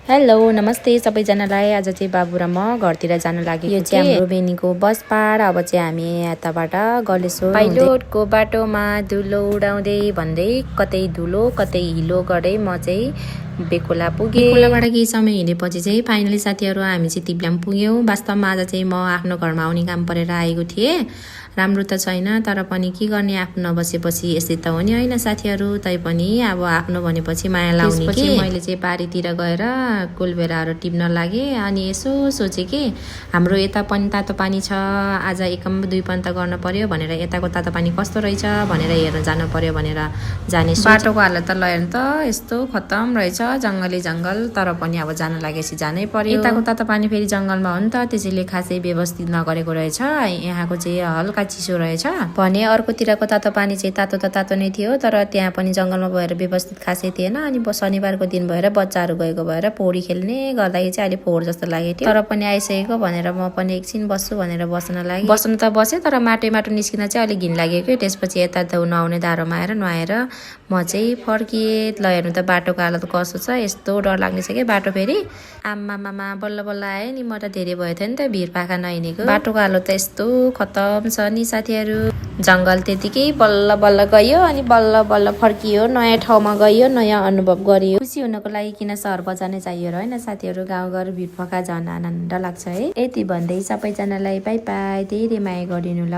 Hello नमस्ते सबैजनालाई। आज चाहिँ बाबु र म घरतिर जान लागेको यो चाहिँ हाम्रो बेनीको बस पाड। अब चाहिँ हामी यताबाट गलेश्वर पाइलोटको बाटोमा धुलो उडाउँदै भन्दै कतै धुलो कतै हिलो गर्दै म चाहिँ बेकोला पुगेँ। बेकोलाबाट केही समय हिँडेपछि चाहिँ फाइनली साथीहरू हामी चाहिँ तिप्लाम पुग्यौँ। वास्तवमा आज चाहिँ म आफ्नो घरमा आउने काम परेर आएको थिएँ। राम्रो त छैन तर पनि के गर्ने, आफ्नो नबसेपछि यस्तै त हो नि होइन साथीहरू। तैपनि अब आफ्नो भनेपछि माया लाउने कि मैले चाहिँ बारीतिर गएर कोलभेराहरू टिप्न लागेँ। अनि यसो सोचेँ कि हाम्रो यता पनि तातो पानी छ, आज एकम दुई पन्त गर्न पर्यो भनेर यताको तातो पानी कस्तो रहेछ भनेर हेर्न जानु पर्यो भनेर जाने बाटोको हालत त लयन त यस्तो खत्तम रहेछ, जङ्गली जङ्गल। तर पनि अब जान लागेपछि जानै पर्यो। यताको तातो पानी फेरि जङ्गलमा हो नि त, त्यसैले खासै व्यवस्थित नगरेको रहेछ। यहाँको चाहिँ हल्का चिसो रहेछ भने अर्कोतिरको तातो पानी चाहिँ तातो त तातो नै थियो, तर त्यहाँ पनि जङ्गलमा भएर व्यवस्थित खासै थिएन। अनि शनिबारको दिन भएर बच्चाहरू गएको भएर पौडी खेल्ने गर्दाखेरि चाहिँ अहिले फोहोर जस्तो लागेको थियो। तर पनि आइसकेको भनेर म पनि एकछिन बस्छु भनेर बस्न लागेँ। बस्नु त बसेँ तर माटो निस्किन चाहिँ अलिक घिन लागेको। त्यसपछि यता नुहाउने धारोमा आएर नुहाएर म चाहिँ फर्किएँ। ल हेर्नु त बाटोको हालत कस्तो छ, यस्तो डर लाग्ने छ कि बाटो फेरि आम्मामा बल्ल बल्ल आएँ नि। म त धेरै भयो थियो नि त भिर पाखा नहिँडेको। बाटोको हालत त यस्तो खत्तम छ नि साथीहरू। जङ्गल त्यतिकै बल्ल बल्ल गयो अनि बल्ल बल्ल फर्कियो, नयाँ ठाउँमा गयो, नयाँ अनुभव गरियो। खुसी हुनको लागि किन सहर बजानै चाहियो र होइन साथीहरू। गाउँघर भिर पखा झन् आनन्द लाग्छ है। यति भन्दै सबैजनालाई बाई बाई, धेरै माया गरिनु ल।